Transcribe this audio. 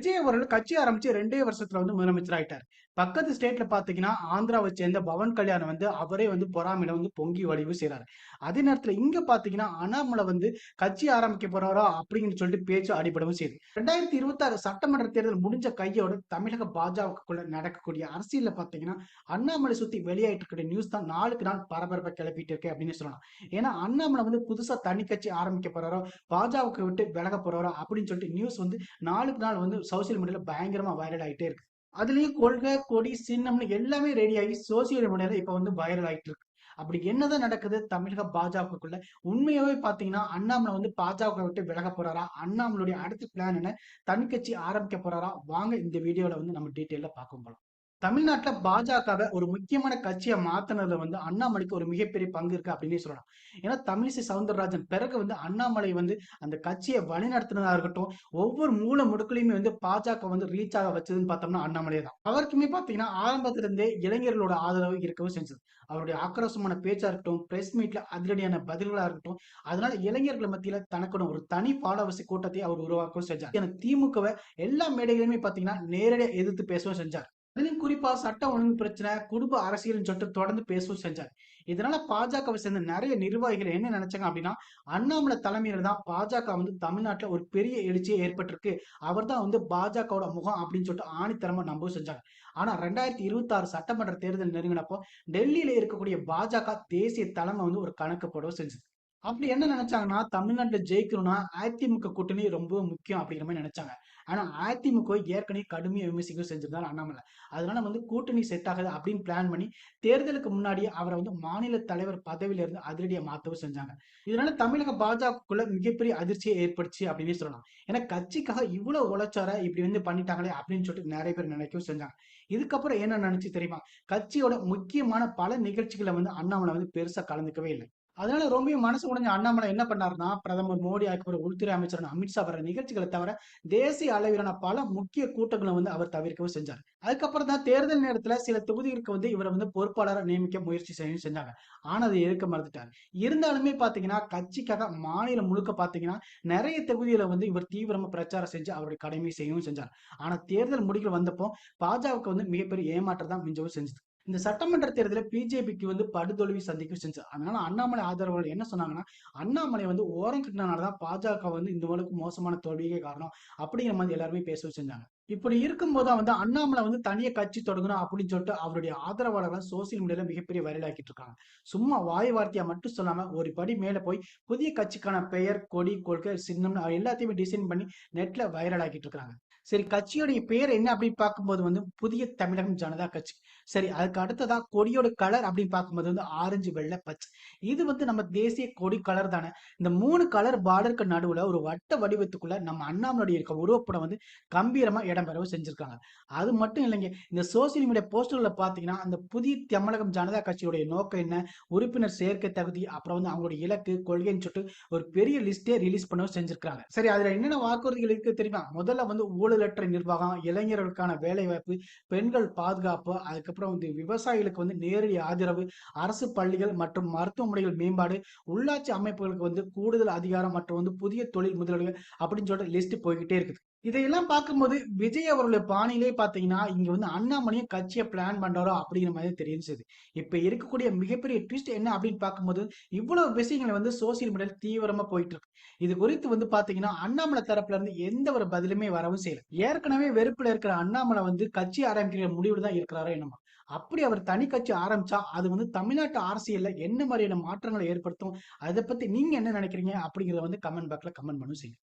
விஜய் அவர்கள் கட்சி ஆரம்பிச்சு 2 வருஷத்துல முதலமைச்சர் ஆயிட்டார். பக்கத்து ஸ்டேட்ல பாத்தீங்கன்னா, ஆந்திராவை சேர்ந்த பவன் கல்யாண் அவரே பொறாமையில பொங்கி வடிவு செய்றாரு. அதே நேரத்துல இங்க பாத்தீங்கன்னா, அண்ணாமலை கட்சி ஆரம்பிக்க போறாரா அப்படின்னு சொல்லிட்டு பேச்சு அடிபடவும் செய்யுது. 2026 சட்டமன்ற தேர்தல் முடிஞ்ச கையோட தமிழக பாஜகவுக்குள்ள நடக்கக்கூடிய அரசியல்ல பாத்தீங்கன்னா, அண்ணாமலை சுத்தி வெளியாயிட்டு இருக்கிற நியூஸ் தான் நாளுக்கு நாள் பரபரப்பை கிளப்பிட்டு இருக்கு அப்படின்னு சொல்லலாம். ஏன்னா அண்ணாமலை புதுசா தனி கட்சி ஆரம்பிக்க போறாரோ, பாஜகவை விட்டு விலக போறாரோ அப்படின்னு சொல்லிட்டு நியூஸ் நாளுக்கு நாள் சோசியல் மீடியால பயங்கரமா வைரல் ஆயிட்டே இருக்கு. அதுலயும் கொள்கை, கொடி, சின்னம்னு எல்லாமே ரெடி ஆகி சோசியல் மீடியால இப்ப வைரல் ஆயிட்டு இருக்கு. அப்படி என்னதான் நடக்குது தமிழக பாஜகவுக்குள்ள? உண்மையாவே பாத்தீங்கன்னா, அண்ணாமலை பாஜக விட்டு விலக போறாரா? அண்ணாமலையுடைய அடுத்த பிளான் என்ன? தனி கட்சி ஆரம்பிக்க போறாரா? வாங்க இந்த வீடியோல நம்ம டீட்டெயிலா பார்க்க போலாம். தமிழ்நாட்டுல பாஜகவை ஒரு முக்கியமான கட்சியா மாத்துனதுல அண்ணாமலைக்கு ஒரு மிகப்பெரிய பங்கு இருக்கு அப்படின்னே சொல்லலாம். ஏன்னா தமிழிசை சவுந்தரராஜன் பிறகு அண்ணாமலை அந்த கட்சியை வழிநடத்தினதா இருக்கட்டும், ஒவ்வொரு மூல முடுக்குலையுமே பாஜக ரீச் ஆக வச்சதுன்னு பார்த்தோம்னா அண்ணாமலை தான். அவருக்குமே பாத்தீங்கன்னா ஆரம்பத்துல இருந்தே இளைஞர்களோட ஆதரவு இருக்கவும் செஞ்சது. அவருடைய ஆக்ரோஷமான பேச்சா இருக்கட்டும், பிரஸ் மீட்ல அதிரடியான பதில்களா இருக்கட்டும், அதனால இளைஞர்கள் மத்தியில தனக்குன்னு ஒரு தனி ஃபாலோவர்ஸ் கூட்டத்தை அவர் உருவாக்கவும் செஞ்சார். ஏன்னா திமுகவை எல்லா மேடைகளிலுமே பாத்தீங்கன்னா நேரடியா எதிர்த்து பேசவும் செஞ்சார். அதுலயும் குறிப்பா சட்ட ஒழுங்கு பிரச்சனை, குடும்ப அரசியல்னு சொல்லிட்டு தொடர்ந்து பேசவும் செஞ்சார். இதனால பாஜகவை சேர்ந்த நிறைய நிர்வாகிகள் என்ன நினைச்சாங்க அப்படின்னா, அண்ணாமலை தலைமையில தான் பாஜக தமிழ்நாட்டுல ஒரு பெரிய எழுச்சியே ஏற்பட்டிருக்கு. அவர் தான் பாஜகவோட முகம் அப்படின்னு சொல்லிட்டு ஆணித்தரமா நம்பவும் செஞ்சாங்க. ஆனா 2026 சட்டமன்ற தேர்தல் நெருங்கினப்போ டெல்லியில இருக்கக்கூடிய பாஜக தேசிய தலைமை ஒரு கணக்கு போடவும் செஞ்சது. அப்படி என்ன நினைச்சாங்கன்னா, தமிழ்நாட்டுல ஜெயிக்கணும்னா அதிமுக கூட்டணி ரொம்ப முக்கியம் அப்படிங்கிற மாதிரி நினைச்சாங்க. ஆனா அதிமுக ஏற்கனவே கடுமையா விமர்சிக்கவும் செஞ்சிருந்தாரு அண்ணாமலை. அதனால கூட்டணி செட் ஆகாது அப்படின்னு பிளான் பண்ணி தேர்தலுக்கு முன்னாடியே அவரை மாநில தலைவர் பதவியில இருந்து அதிரடியா மாத்தவும் செஞ்சாங்க. இதனால தமிழக பாஜகக்குள்ள மிகப்பெரிய அதிர்ச்சியை ஏற்படுச்சு அப்படின்னு சொல்லலாம். ஏன்னா கட்சிக்காக இவ்வளவு உழைச்சார இப்படி பண்ணிட்டாங்களே அப்படின்னு சொல்லிட்டு நிறைய பேர் நினைக்கவும் செஞ்சாங்க. இதுக்கப்புறம் என்ன நினைச்சு தெரியுமா? கட்சியோட முக்கியமான பல நிகழ்ச்சிகளை அண்ணாமலை பெருசா கலந்துக்கவே இல்லை. அதனால ரொம்பவே மனசு உடைஞ்ச அண்ணாமலை என்ன பண்ணாருன்னா, பிரதமர் மோடி, அதுக்கப்புறம் உள்துறை அமைச்சரான அமித்ஷா வர நிகழ்ச்சிகளை தவிர, தேசிய அளவிலான பல முக்கிய கூட்டங்களை அவர் தவிர்க்கவும் செஞ்சார். அதுக்கப்புறம் தான் தேர்தல் நேரத்துல சில தொகுதிகளுக்கு இவரை பொறுப்பாளரா நியமிக்க முயற்சி செய்யவும் செஞ்சாங்க. ஆனா அதை ஏற்க மறுத்துட்டார். இருந்தாலுமே பாத்தீங்கன்னா, கட்சிக்காக மாநிலம் முழுக்க பாத்தீங்கன்னா, நிறைய தொகுதியில இவர் தீவிரமா பிரச்சாரம் செஞ்சு அவருடைய கடமையை செய்யவும் செஞ்சார். ஆனா தேர்தல் முடிவுகள் வந்தப்போ பாஜகவுக்கு மிகப்பெரிய ஏமாற்றம் தான் மிஞ்சவும் செஞ்சது. இந்த சட்டமன்ற தேர்தலில் பிஜேபிக்கு படுதோல்வி சந்திக்க செஞ்சு அதனால அண்ணாமலை ஆதரவாளர்கள் என்ன சொன்னாங்கன்னா, அண்ணாமலை ஓரம் கட்டினாலதான் பாஜக இந்த அளவுக்கு மோசமான தோல்வியே காரணம் அப்படிங்கிற மாதிரி எல்லாருமே பேசவும் செஞ்சாங்க. இப்படி இருக்கும்போது அண்ணாமலை தனியா கட்சி தொடங்கணும் அப்படின்னு சொல்லிட்டு அவருடைய ஆதரவாளர்கள் சோசியல் மீடியால மிகப்பெரிய வைரல் ஆக்கிட்டு இருக்காங்க. சும்மா வாய் வார்த்தையா மட்டும் சொல்லாம ஒரு படி மேல போய் புதிய கட்சிக்கான பெயர், கொடி, கொள்கை, சின்னம் எல்லாத்தையுமே டிசைன் பண்ணி நெட்ல வைரல் ஆக்கிட்டு இருக்காங்க. சரி, கட்சியோடைய பேர் என்ன அப்படின்னு பார்க்கும்போது புதிய தமிழகம் ஜனதா கட்சி. சரி, அதுக்கு அடுத்ததா கொடியோட கலர் அப்படின்னு பார்க்கும்போது ஆரஞ்சு, வெள்ளை, பச்சை. இது நம்ம தேசிய கொடி கலர் தானே. இந்த 3 கலர் பார்டருக்கு நடுவுல ஒரு வட்ட வடிவத்துக்குள்ள நம்ம அண்ணாமலையுடைய இருக்க உருவப்படம் கம்பீரமா இடம்பெறவும் செஞ்சிருக்காங்க. அது மட்டும் இல்லைங்க, இந்த சோசியல் மீடியா போஸ்டர்ல பாத்தீங்கன்னா, அந்த புதிய தமிழகம் ஜனதா கட்சியுடைய நோக்கம் என்ன, உறுப்பினர் சேர்க்கை தகுதி, அப்புறம் அவங்களுடைய இலக்கு, கொள்கைன்னு சொல்லிட்டு ஒரு பெரிய லிஸ்டே ரிலீஸ் பண்ணவும் செஞ்சிருக்காங்க. சரி, அதுல என்னென்ன வாக்குறுதிகள் இருக்கு தெரியுமா? முதல்ல ஊழலற்ற நிர்வாகம், இளைஞர்களுக்கான வேலை வாய்ப்பு, பெண்கள் பாதுகாப்பு, அதுக்கப்புறம் விவசாயிகளுக்கு நேரடி ஆதரவு, அரசு பள்ளிகள் மற்றும் மருத்துவமனைகள் மேம்பாடு, உள்ளாட்சி அமைப்புகளுக்கு கூடுதல் அதிகாரம் மற்றும் புதிய தொழில் முதலீடுகள் அப்படின்னு சொல்லிட்டு லிஸ்ட் போய்கிட்டே இருக்குது. இதையெல்லாம் பார்க்கும்போது விஜய் அவர்களுடைய பாணியிலே பாத்தீங்கன்னா, இங்க அண்ணாமலையும் கட்சியை பிளான் பண்றாரோ அப்படிங்கிற மாதிரி தெரிஞ்சது. இப்ப இருக்கக்கூடிய மிகப்பெரிய ட்விஸ்ட் என்ன அப்படின்னு பார்க்கும்போது, இவ்வளவு விஷயங்கள் சோசியல் மீடியால தீவிரமா போயிட்டு இருக்கு. இது குறித்து பாத்தீங்கன்னா, அண்ணாமலை தரப்புல இருந்து எந்த ஒரு பதிலுமே வரவும் செய்யல. ஏற்கனவே வெறுப்புல இருக்கிற அண்ணாமலை கட்சி ஆரம்பிக்கிற முடிவுல தான் இருக்கிறாரோ என்னமோ. அப்படி அவர் தனி கட்சி ஆரம்பிச்சா அது தமிழ்நாட்டு அரசியல்ல என்ன மாதிரியான மாற்றங்களை ஏற்படுத்தும்? அதை பத்தி நீங்க என்ன நினைக்கிறீங்க அப்படிங்கறத கமெண்ட் பாக்ஸ்ல கமெண்ட் பண்ணுங்க.